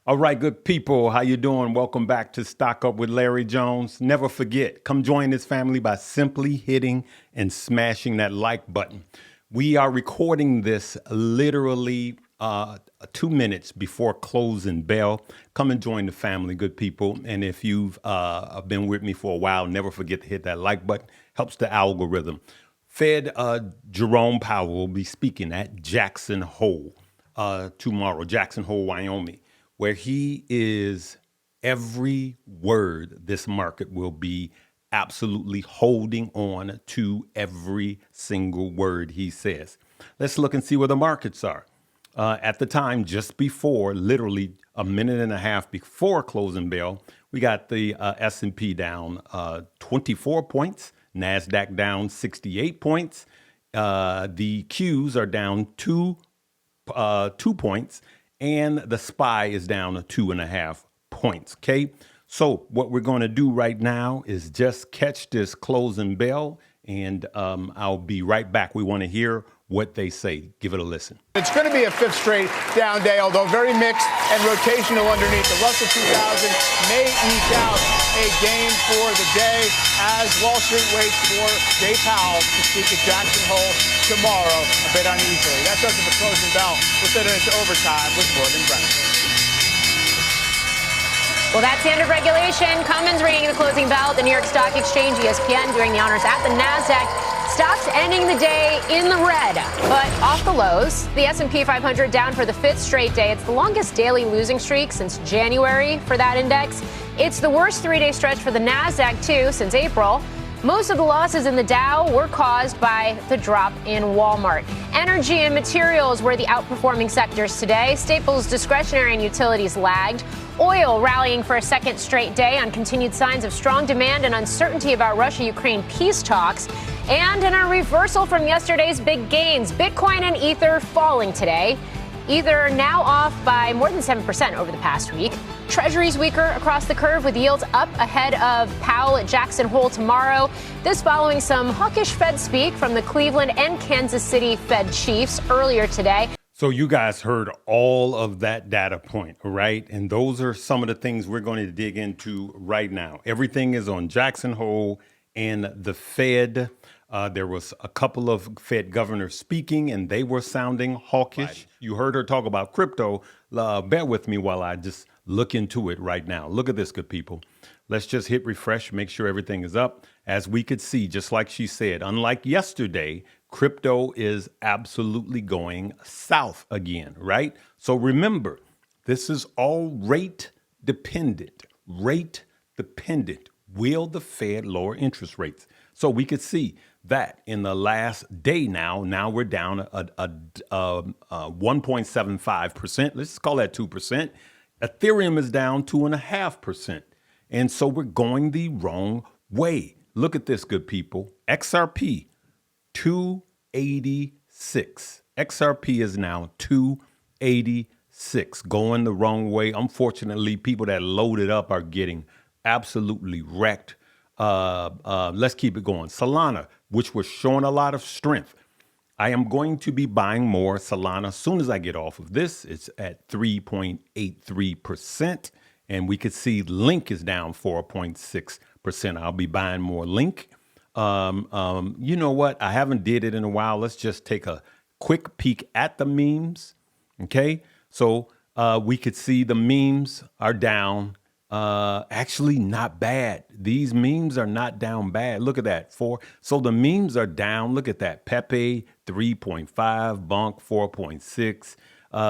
All right, good people, how you doing? Welcome back to Stock Up with Larry Jones. Never forget, come join this family by simply hitting and smashing that like button. We are recording this literally 2 minutes before closing bell. Come and join the family, good people. And if you've been with me for a while, never forget to hit that like button. Helps the algorithm. Fed Jerome Powell will be speaking at Jackson Hole tomorrow, Jackson Hole, Wyoming, where he is every word this market will be absolutely holding on to every single word he says. Let's look and see where the markets are. At the time, just before, literally a minute and a half before closing bell, we got the S&P down 24 points, NASDAQ down 68 points. The Qs are down 2 points, and the SPY is down 2.5 points. Okay, so what we're going to do right now is just catch this closing bell, and I'll be right back. We want to hear what they say. Give it a listen. It's going to be a fifth straight down day, although very mixed and rotational underneath. The Russell 2000 may eke out a gain for the day as Wall Street waits for Jay Powell to speak at Jackson Hole tomorrow a bit uneasily. That does it for closing bell. We'll send it into overtime with Morgan Brennan. Well, that's the end of regulation. Cummins ringing the closing bell at the New York Stock Exchange. ESPN doing the honors at the NASDAQ. Stocks ending the day in the red, but off the lows. The S&P 500 down for the fifth straight day. It's the longest daily losing streak since January for that index. It's the worst three-day stretch for the NASDAQ, too, since April. Most of the losses in the Dow were caused by the drop in Walmart. Energy and materials were the outperforming sectors today. Staples, discretionary, and utilities lagged. Oil rallying for a second straight day on continued signs of strong demand and uncertainty about Russia-Ukraine peace talks. And in a reversal from yesterday's big gains, Bitcoin and Ether falling today. Ether now off by more than 7% over the past week. Treasuries weaker across the curve with yields up ahead of Powell at Jackson Hole tomorrow. This following some hawkish Fed speak from the Cleveland and Kansas City Fed chiefs earlier today. So you guys heard all of that data point, right? And those are some of the things we're going to dig into right now. Everything is on Jackson Hole and the Fed. There was a couple of Fed governors speaking, and they were sounding hawkish. Right. You heard her talk about crypto. Bear with me while I just look into it right now. Look at this, good people. Let's just hit refresh, make sure everything is up. As we could see, just like she said, unlike yesterday, crypto is absolutely going south again, right? So remember, this is all rate dependent. Rate dependent. Will the Fed lower interest rates? So we could see that in the last day now we're down a 1.75%. Let's call that 2%. Ethereum is down 2.5%. And so we're going the wrong way. Look at this, good people. XRP, 286. XRP is now 286, going the wrong way. Unfortunately, people that loaded up are getting absolutely wrecked. Let's keep it going. Solana, which was showing a lot of strength. I am going to be buying more Solana as soon as I get off of this. It's at 3.83%. And we could see Link is down 4.6%. I'll be buying more Link. You know what? I haven't did it in a while. Let's just take a quick peek at the memes. Okay. So we could see the memes are down. Actually not bad. These memes are not down bad. Look at that. So the memes are down. Look at that. Pepe 3.5, Bunk 4.6.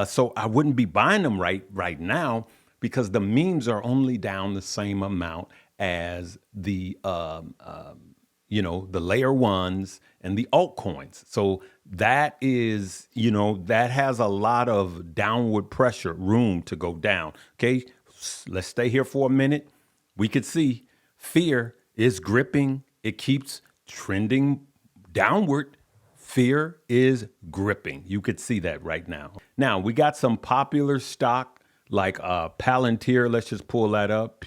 So I wouldn't be buying them right now because the memes are only down the same amount as the the layer ones and the altcoins. So that is, that has a lot of downward pressure, room to go down. Okay. Let's stay here for a minute. We could see fear is gripping. It keeps trending downward. Fear is gripping. You could see that right now. Now, we got some popular stock like Palantir. Let's just pull that up.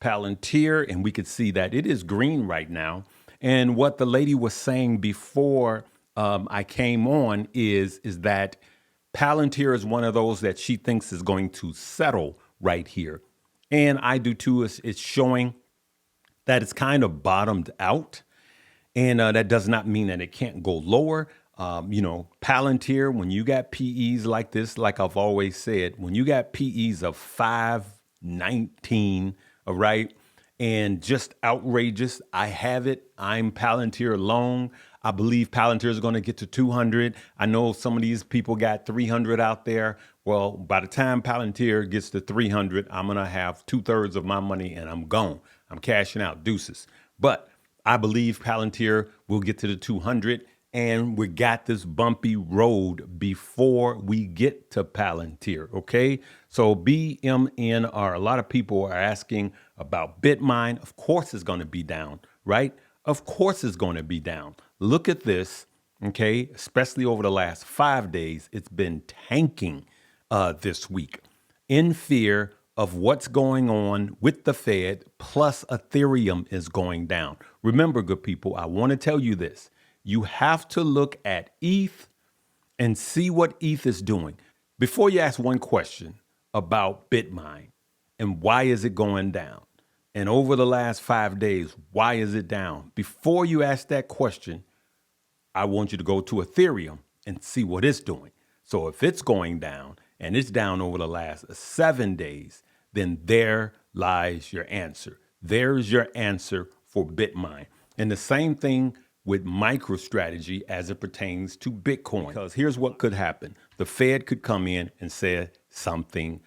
Palantir, and we could see that it is green right now. And what the lady was saying before I came on is that Palantir is one of those that she thinks is going to settle right here. And I do too. It's showing that it's kind of bottomed out. And that does not mean that it can't go lower. Palantir, when you got PEs like this, like I've always said, when you got PEs of 519, all right, and just outrageous, I have it. I'm Palantir long. I believe Palantir is going to get to 200. I know some of these people got 300 out there. Well, by the time Palantir gets to 300, I'm going to have 2/3 of my money and I'm gone. I'm cashing out, deuces. But I believe Palantir will get to the 200, and we got this bumpy road before we get to Palantir, okay? So BMNR, a lot of people are asking about Bitmine. Of course it's going to be down, right? Of course it's going to be down. Look at this, okay? Especially over the last 5 days, it's been tanking this week in fear of what's going on with the Fed, plus Ethereum is going down. Remember, good people, I want to tell you this. You have to look at ETH and see what ETH is doing. Before you ask one question about Bitmine and why is it going down, and over the last 5 days, why is it down? Before you ask that question, I want you to go to Ethereum and see what it's doing. So if it's going down and it's down over the last 7 days, then there lies your answer. There's your answer for Bitmine. And the same thing with MicroStrategy as it pertains to Bitcoin. Because here's what could happen. The Fed could come in and say something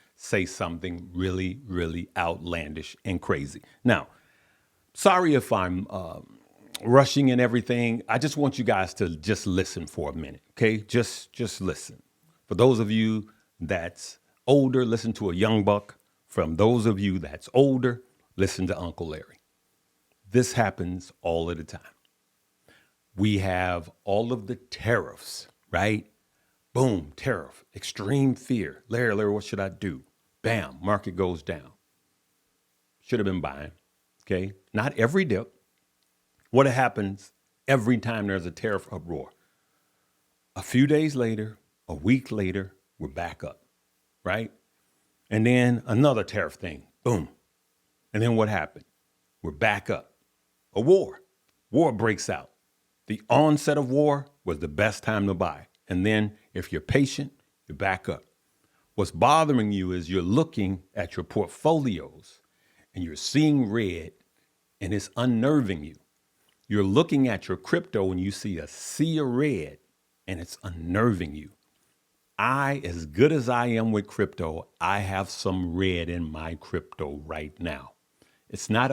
really, really outlandish and crazy. Now, sorry if I'm rushing and everything. I just want you guys to just listen for a minute, okay? Just listen. For those of you that's older, listen to a young buck. From those of you that's older, listen to Uncle Larry. This happens all of the time. We have all of the tariffs, right? Boom, tariff, extreme fear. Larry, what should I do? Bam, market goes down. Should have been buying, okay? Not every dip. What happens every time there's a tariff uproar? A few days later, a week later, we're back up, right? And then another tariff thing, boom. And then what happened? We're back up. A war. War breaks out. The onset of war was the best time to buy. And then if you're patient, you're back up. What's bothering you is you're looking at your portfolios and you're seeing red and it's unnerving you. You're looking at your crypto and you see a sea of red and it's unnerving you. As good as I am with crypto, I have some red in my crypto right now. It's not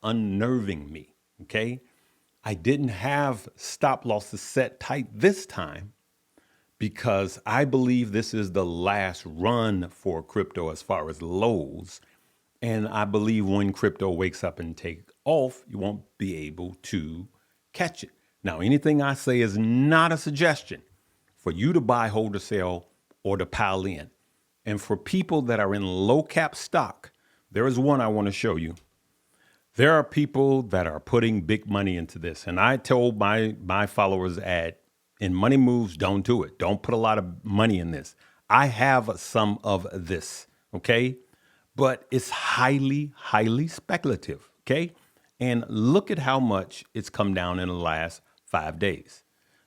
unnerving me, okay? I didn't have stop losses set tight this time because I believe this is the last run for crypto as far as lows. And I believe when crypto wakes up and take off, you won't be able to catch it. Now, anything I say is not a suggestion for you to buy, hold, or sell, or to pile in. And for people that are in low cap stock, there is one I want to show you. There are people that are putting big money into this. And I told my followers in Money Moves, don't do it. Don't put a lot of money in this. I have some of this, okay? But it's highly, highly speculative, okay? And look at how much it's come down in the last 5 days.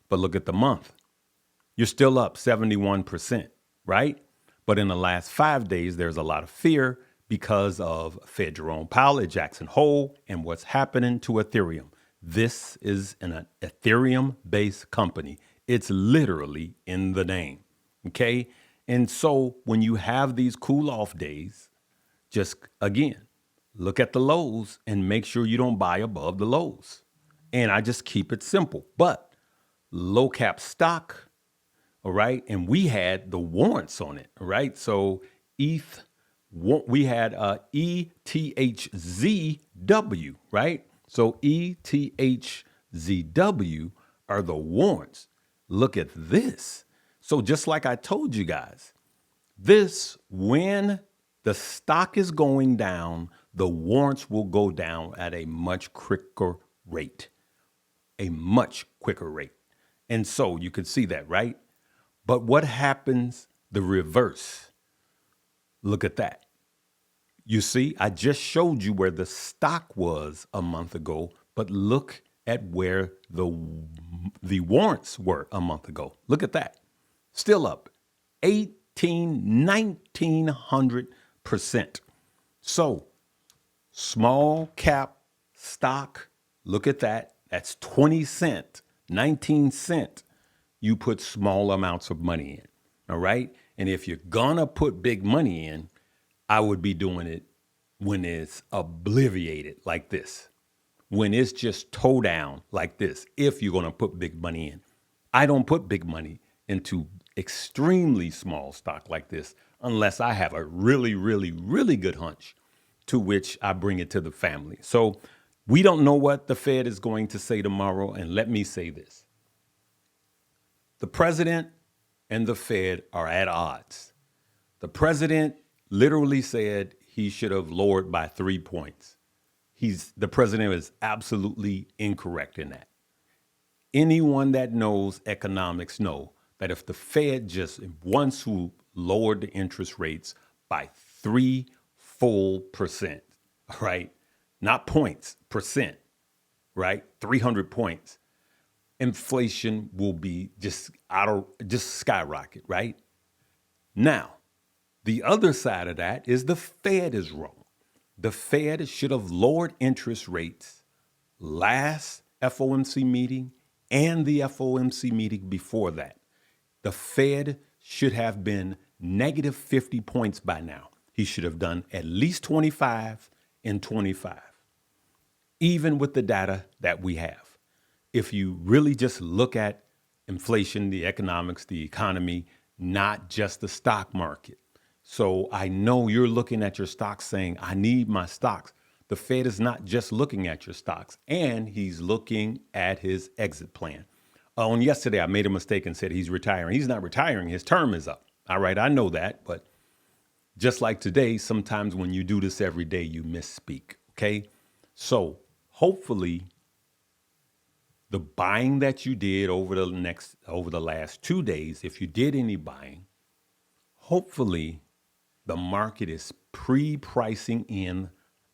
But look at the month. You're still up 71%, right? But in the last 5 days, there's a lot of fear because of Fed Jerome Powell at Jackson Hole and what's happening to Ethereum. This is an Ethereum-based company. It's literally in the name, okay? And so when you have these cool-off days, just, again, look at the lows and make sure you don't buy above the lows. And I just keep it simple. But low cap stock, all right? And we had the warrants on it, all right? So we had ETHZW, right? So ETHZW are the warrants. Look at this. So just like I told you guys, when the stock is going down, the warrants will go down at a much quicker rate. And so you could see that, right? But what happens the reverse? Look at that. You see, I just showed you where the stock was a month ago, but look at where the warrants were a month ago. Look at that. Still up 1900%. So small cap stock, look at that. That's 20 cent, 19 cent. You put small amounts of money in. All right. And if you're gonna put big money in, I would be doing it when it's obliviated like this, when it's just toe down like this, if you're going to put big money in. I don't put big money into extremely small stock like this unless I have a really, really, really good hunch to which I bring it to the family. So we don't know what the Fed is going to say tomorrow. And let me say this. The president and the Fed are at odds. The president literally said he should have lowered by 3 points. The president is absolutely incorrect in that. Anyone that knows economics know that if the Fed just once who lowered the interest rates by 3 full percent, right? Not points, percent, right? 300 points. Inflation will be just skyrocket, right? Now, the other side of that is the Fed is wrong. The Fed should have lowered interest rates last FOMC meeting and the FOMC meeting before that. The Fed should have been negative 50 points by now. He should have done at least 25 and 25, even with the data that we have. If you really just look at inflation, the economics, the economy, not just the stock market. So I know you're looking at your stocks saying, I need my stocks. The Fed is not just looking at your stocks, and he's looking at his exit plan. On yesterday, I made a mistake and said he's retiring. He's not retiring. His term is up. All right, I know that. But just like today, sometimes when you do this every day, you misspeak. Okay, so hopefully the buying that you did over the last 2 days, if you did any buying, hopefully the market is pre-pricing in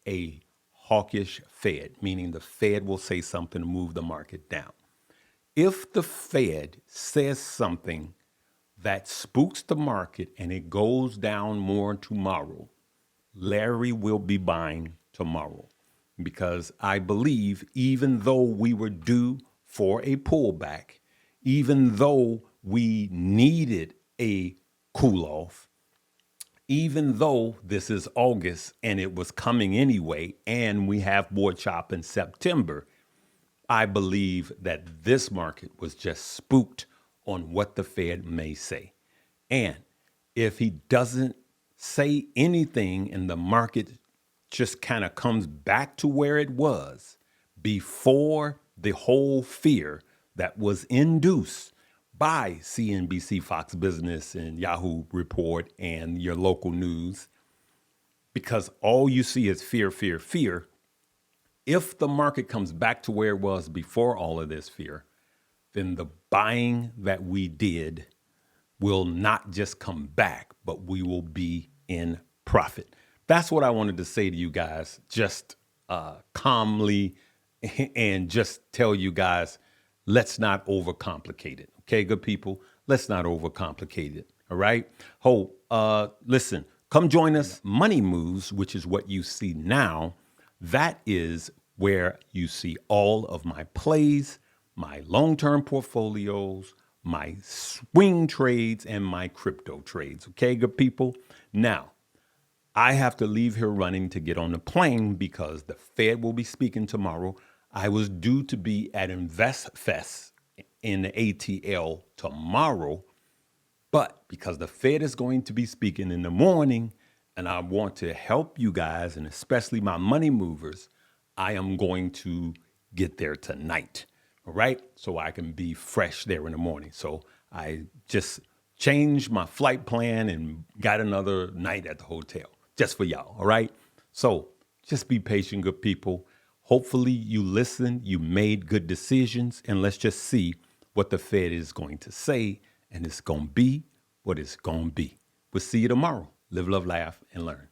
a hawkish Fed, meaning the Fed will say something to move the market down. If the Fed says something that spooks the market and it goes down more tomorrow, Larry will be buying tomorrow, because I believe even though we were due for a pullback, even though we needed a cool off, even though this is August and it was coming anyway, and we have more chop in September, I believe that this market was just spooked on what the Fed may say. And if he doesn't say anything and the market just kind of comes back to where it was before the whole fear that was induced by CNBC, Fox Business, and Yahoo Report and your local news, because all you see is fear, fear, fear. If the market comes back to where it was before all of this fear, then the buying that we did will not just come back, but we will be in profit. That's what I wanted to say to you guys, just calmly, and just tell you guys, let's not overcomplicate it. Okay, good people, let's not overcomplicate it. All right. Listen, come join us. Money Moves, which is what you see now. That is where you see all of my plays, my long-term portfolios, my swing trades, and my crypto trades. Okay, good people. Now, I have to leave here running to get on the plane because the Fed will be speaking tomorrow. I was due to be at InvestFest in the ATL tomorrow, but because the Fed is going to be speaking in the morning and I want to help you guys, and especially my money movers, I am going to get there tonight, all right? So I can be fresh there in the morning. So I just changed my flight plan and got another night at the hotel just for y'all, all right? So just be patient, good people. Hopefully you listened, you made good decisions, and let's just see what the Fed is going to say, and it's going to be what it's going to be. We'll see you tomorrow. Live, love, laugh, and learn.